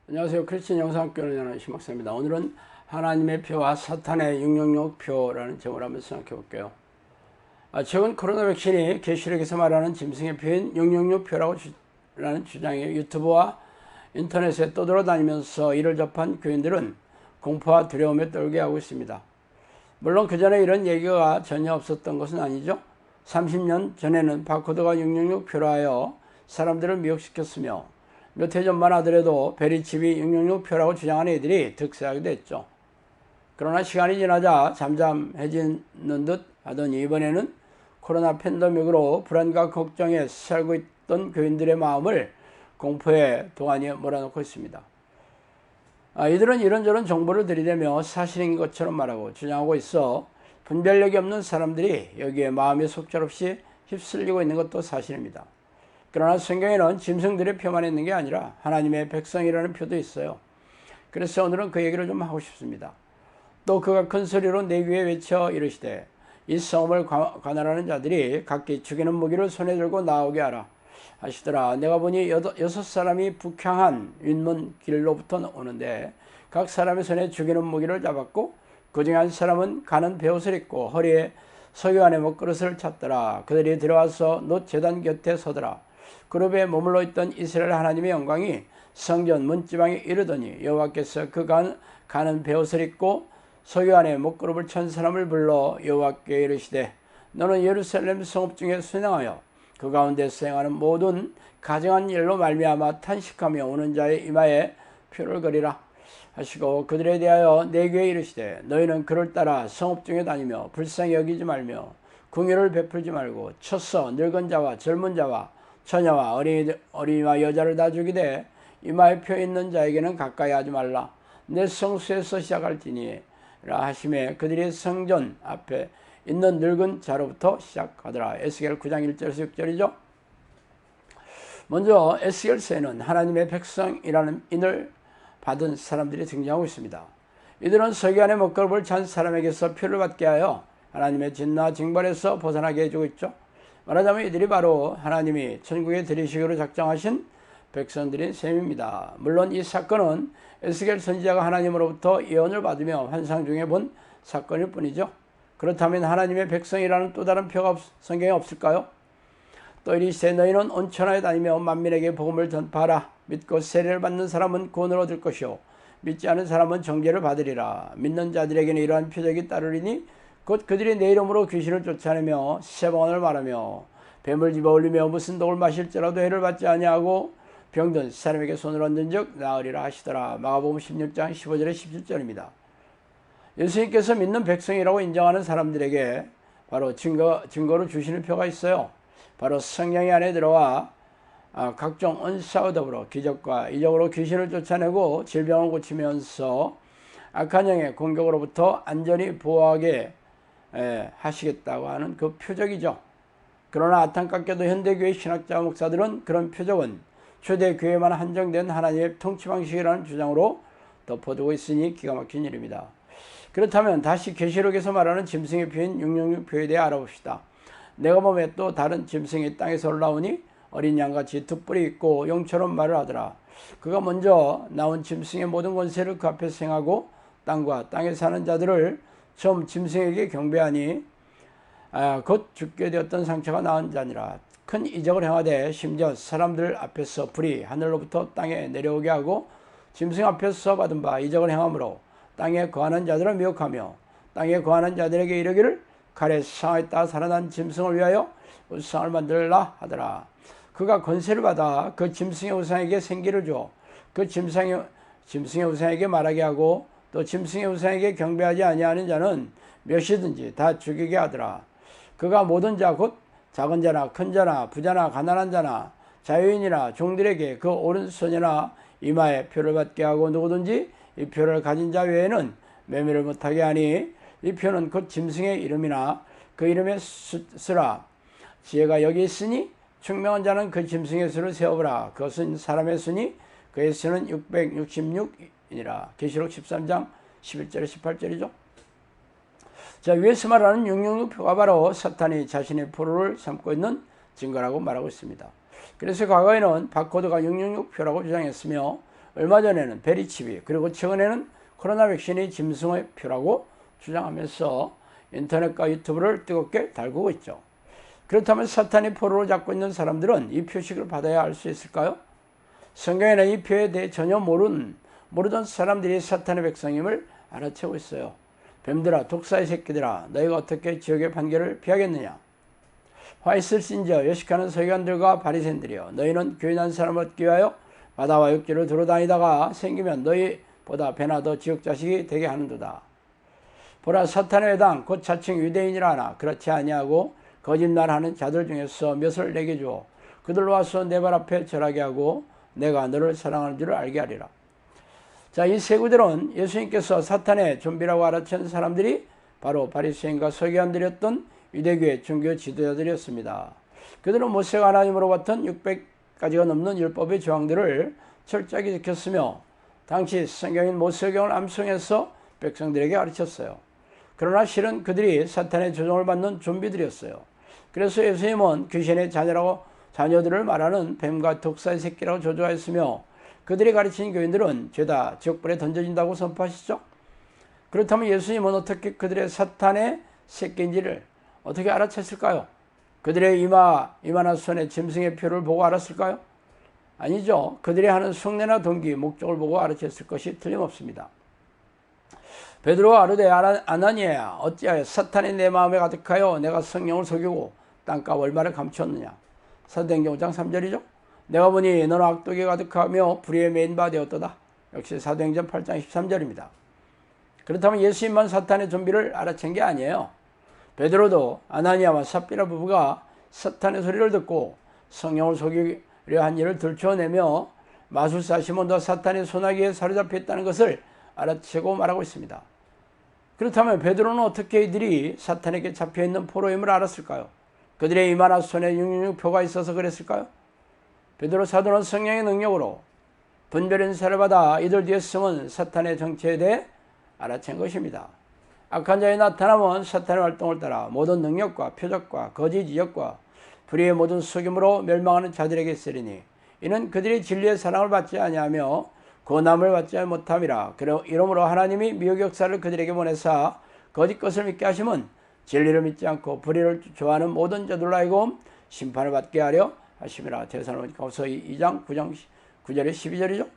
안녕하세요. 크리스천 영상학교를 여는 심학사입니다. 오늘은 하나님의 표와 사탄의 666표라는 제목을 한번 생각해 볼게요. 최근 코로나 백신이 계시록에서 말하는 짐승의 표인 666표라고 라는 주장이 유튜브와 인터넷에 떠돌아다니면서 이를 접한 교인들은 공포와 두려움에 떨게 하고 있습니다. 물론 그 전에 이런 얘기가 전혀 없었던 것은 아니죠. 30년 전에는 바코드가 666표라 하여 사람들을 미혹시켰으며 몇 해 전만 하더라도 베리칩이 666표라고 주장하는 이들이 득세하기도 했죠. 그러나 시간이 지나자 잠잠해지는 듯 하더니 이번에는 코로나 팬데믹으로 불안과 걱정에 살고 있던 교인들의 마음을 공포의 도가니에 몰아넣고 있습니다. 이들은 이런저런 정보를 들이대며 사실인 것처럼 말하고 주장하고 있어 분별력이 없는 사람들이 여기에 마음이 속절없이 휩쓸리고 있는 것도 사실입니다. 그러나 성경에는 짐승들의 표만 있는 게 아니라 하나님의 백성이라는 표도 있어요. 그래서 오늘은 그 얘기를 좀 하고 싶습니다. 또 그가 큰 소리로 내 귀에 외쳐 이르시되 이 성읍을 관할하는 자들이 각기 죽이는 무기를 손에 들고 나오게 하라 하시더라. 내가 보니 6사람이 북향한 윗문 길로부터 오는데 각 사람의 손에 죽이는 무기를 잡았고 그 중에 한 사람은 가는 베옷을 입고 허리에 석유안에 먹그릇을 찼더라. 그들이 들어와서 놋 제단 곁에 서더라. 그룹에 머물러 있던 이스라엘 하나님의 영광이 성전 문지방에 이르더니 여호와께서 그 가는 베옷을 입고 석유 안에 먹그릇을 찬 사람을 불러 여호와께 이르시되 너는 예루살렘 성읍 중에 순행하여 그 가운데 수행하는 모든 가증한 일로 말미암아 탄식하며 오는 자의 이마에 표를 그리라 하시고 그들에 대하여 내 귀에 이르시되 너희는 그를 따라 성읍 중에 다니며 불쌍히 여기지 말며 궁유를 베풀지 말고 쳐서 늙은 자와 젊은 자와 처녀와 어린이와 여자를 다 죽이되 이마에 표 있는 자에게는 가까이 하지 말라. 내 성수에서 시작할지니라 하심에 그들이 성전 앞에 있는 늙은 자로부터 시작하더라. 에스겔 9장 1절에서 6절이죠. 먼저 에스겔서에는 하나님의 백성이라는 인을 받은 사람들이 등장하고 있습니다. 이들은 석유 안에 먹그릇을 찬 사람에게서 표를 받게 하여 하나님의 진노와 징벌에서 벗어나게 해주고 있죠. 말하자면 이들이 바로 하나님이 천국에 들이시기로 작정하신 백성들인 셈입니다. 물론 이 사건은 에스겔 선지자가 하나님으로부터 예언을 받으며 환상 중에 본 사건일 뿐이죠. 그렇다면 하나님의 백성이라는 또 다른 표가 성경에 없을까요? 또 이르시되 너희는 온 천하에 다니며 만민에게 복음을 전파하라. 믿고 세례를 받는 사람은 구원을 얻을 것이요 믿지 않은 사람은 정죄를 받으리라. 믿는 자들에게는 이러한 표적이 따르리니 곧 그들이 내 이름으로 귀신을 쫓아내며 세방언을 말하며 뱀을 집어올리며 무슨 독을 마실지라도 해를 받지 아니하고 병든 사람에게 손을 얹은 즉 나으리라 하시더라. 마가복음 16장 15절에 17절입니다. 예수님께서 믿는 백성이라고 인정하는 사람들에게 바로 증거로 주시는 표가 있어요. 바로 성령이 안에 들어와 각종 은사와 더불어 기적과 이적으로 귀신을 쫓아내고 질병을 고치면서 악한 영의 공격으로부터 안전히 보호하게 하시겠다고 하는 그 표적이죠. 그러나 안타깝게도 현대교회 신학자 목사들은 그런 표적은 초대교회만 한정된 하나님의 통치 방식이라는 주장으로 덮어두고 있으니 기가 막힌 일입니다. 그렇다면 다시 계시록에서 말하는 짐승의 표인 666표에 대해 알아봅시다. 내가 보매 또 다른 짐승이 땅에서 올라오니 어린 양같이 두 뿔이 있고 용처럼 말을 하더라. 그가 먼저 나온 짐승의 모든 권세를 그 앞에 행하고 땅과 땅에 사는 자들을 처음 짐승에게 경배하니 곧 죽게 되었던 상처가 나은 자니라. 큰 이적을 행하되 심지어 사람들 앞에서 불이 하늘로부터 땅에 내려오게 하고 짐승 앞에서 받은 바 이적을 행함으로 땅에 거하는 자들을 미혹하며 땅에 거하는 자들에게 이르기를 칼에 상하였다 살아난 짐승을 위하여 우상을 만들라 하더라. 그가 권세를 받아 그 짐승의 우상에게 생기를 주어 그 짐승의 우상에게 말하게 하고 또 짐승의 우상에게 경배하지 아니하는 자는 몇이든지 다 죽이게 하더라. 그가 모든 자 곧 작은 자나 큰 자나 부자나 가난한 자나 자유인이나 종들에게 그 오른손이나 이마에 표를 받게 하고 누구든지 이 표를 가진 자 외에는 매매를 못하게 하니 이 표는 곧 짐승의 이름이나 그 이름의 수라. 지혜가 여기 있으니 총명한 자는 그 짐승의 수를 세어보라. 그것은 사람의 수니 그의 수는 666이니라. 계시록 13장 11절에 18절이죠. 자, 위에서 말하는 666표가 바로 사탄이 자신의 포로를 삼고 있는 증거라고 말하고 있습니다. 그래서 과거에는 바코드가 666표라고 주장했으며 얼마 전에는 베리칩이 그리고 최근에는 코로나 백신이 짐승의 표라고 주장하면서 인터넷과 유튜브를 뜨겁게 달구고 있죠. 그렇다면 사탄이 포로로 잡고 있는 사람들은 이 표식을 받아야 알 수 있을까요? 성경에는 이 표에 대해 전혀 모르던 사람들이 사탄의 백성임을 알아채고 있어요. 뱀들아, 독사의 새끼들아, 너희가 어떻게 지옥의 판결을 피하겠느냐? 화 있을 신저 여식하는 서기관들과 바리새인들이여, 너희는 교인한 사람을 얻기 위하여 바다와 육지를 두루다니다가 생기면 너희보다 배나 더 지옥 자식이 되게 하는도다. 보라, 사탄의 회당 곧 자칭 유대인이라 하나 그렇지 아니하고 거짓말하는 자들 중에서 몇을 내게 주어 그들로 와서 내 발 앞에 절하게 하고 내가 너를 사랑하는 줄을 알게 하리라. 자, 이 세 구절은 예수님께서 사탄의 좀비라고 알아챈 사람들이 바로 바리새인과 서기관들이었던 유대교의 종교 지도자들이었습니다. 그들은 모세가 하나님으로 같은 600가지가 넘는 율법의 조항들을 철저하게 지켰으며 당시 성경인 모세경을 암송해서 백성들에게 가르쳤어요. 그러나 실은 그들이 사탄의 조종을 받는 좀비들이었어요. 그래서 예수님은 귀신의 자녀들을 말하는 뱀과 독사의 새끼라고 조조하였으며 그들이 가르친 교인들은 죄다 지옥불에 던져진다고 선포하시죠. 그렇다면 예수님은 어떻게 그들의 사탄의 새끼인지를 어떻게 알아챘을까요? 그들의 이마나 손에 짐승의 표를 보고 알았을까요? 아니죠. 그들이 하는 숭례나 동기, 목적을 보고 알아챘을 것이 틀림없습니다. 베드로가 아르되 아나니아야, 어찌하여 사탄이 내 마음에 가득하여 내가 성령을 속이고 땅값 얼마를 감추었느냐. 사도행전 5장 3절이죠. 내가 보니 너는 악독이 가득하며 불의에 매인 바 되었도다. 역시 사도행전 8장 13절입니다. 그렇다면 예수님만 사탄의 좀비를 알아챈 게 아니에요. 베드로도 아나니아와 삽비라 부부가 사탄의 소리를 듣고 성령을 속이려 한 일을 들춰내며 마술사 시몬도 사탄의 소나기에 사로잡혀 있다는 것을 알아채고 말하고 있습니다. 그렇다면 베드로는 어떻게 이들이 사탄에게 잡혀있는 포로임을 알았을까요? 그들의 이마나 손에 666표가 있어서 그랬을까요? 베드로 사도는 성령의 능력으로 분별 인사를 받아 이들 뒤에 숨은 사탄의 정체에 대해 알아챈 것입니다. 악한 자의 나타남은 사탄의 활동을 따라 모든 능력과 표적과 거짓 이적과 불의의 모든 속임으로 멸망하는 자들에게 있으리니 이는 그들이 진리의 사랑을 받지 아니하며 권함을 받지 못함이라. 이러므로 하나님이 미혹 역사를 그들에게 보내사 거짓 것을 믿게 하심은 진리를 믿지 않고 불의를 좋아하는 모든 자들로 하여금 심판을 받게 하려 하심이라. 데살로니가후서 2장 9절에 12절이죠.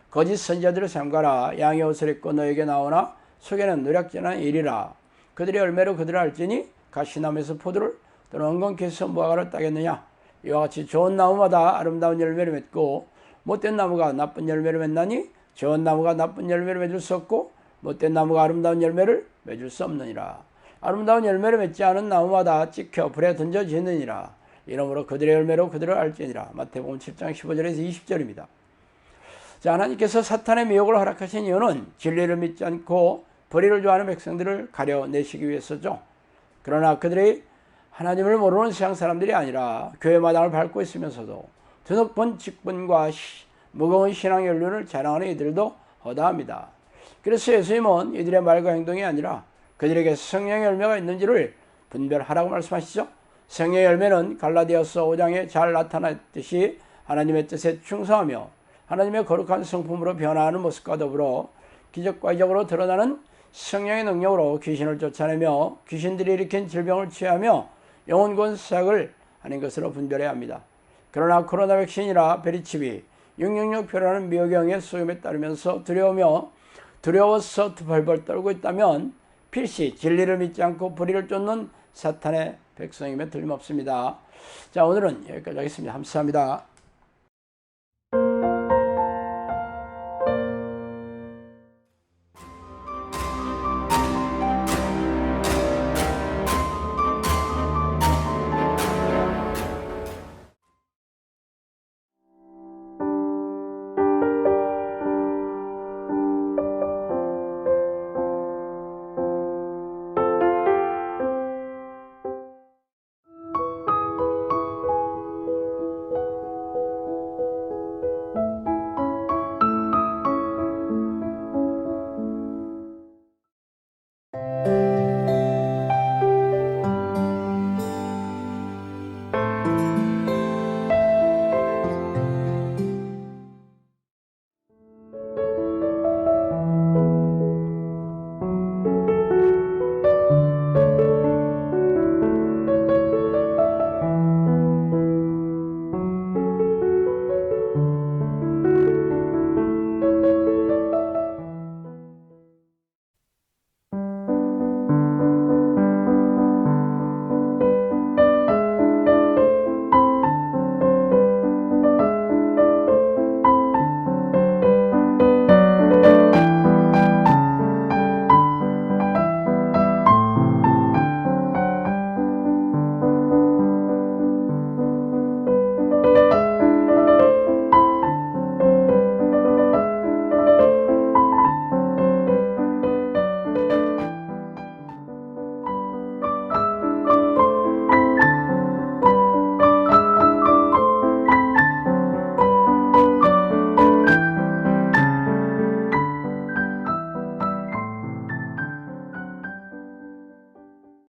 거짓 선지자들을 삼가라. 양의 옷을 입고 너에게 나오나 속에는 노략질하는 일이라. 그들의 열매로 그들을 알지니 가시나무에서 포도를 또는 엉겅퀴에서 무화과를 따겠느냐. 이와 같이 좋은 나무마다 아름다운 열매를 맺고 못된 나무가 나쁜 열매를 맺나니 좋은 나무가 나쁜 열매를 맺을 수 없고 못된 나무가 아름다운 열매를 맺을 수 없느니라. 아름다운 열매를 맺지 않은 나무마다 찍혀 불에 던져지느니라. 이러므로 그들의 열매로 그들을 알지니라. 마태복음 7장 15절에서 20절입니다. 자, 하나님께서 사탄의 미혹을 허락하신 이유는 진리를 믿지 않고 불의를 좋아하는 백성들을 가려내시기 위해서죠. 그러나 그들이 하나님을 모르는 세상 사람들이 아니라 교회 마당을 밟고 있으면서도 드높은 직분과 무거운 신앙 연륜을 자랑하는 이들도 허다합니다. 그래서 예수님은 이들의 말과 행동이 아니라 그들에게 성령의 열매가 있는지를 분별하라고 말씀하시죠. 성령의 열매는 갈라디아서 5장에 잘 나타났듯이 하나님의 뜻에 충성하며 하나님의 거룩한 성품으로 변화하는 모습과 더불어 기적과 이적으로 드러나는 성령의 능력으로 귀신을 쫓아내며 귀신들이 일으킨 질병을 치유하며 영혼권 사역을 하는 것으로 분별해야 합니다. 그러나 코로나 백신이라 베리칩이 666표라는 미혹의 속임에 따르면서 두려워서 벌벌 떨고 있다면 필시 진리를 믿지 않고 불의를 쫓는 사탄의 백성임에 틀림없습니다. 자, 오늘은 여기까지 하겠습니다. 감사합니다.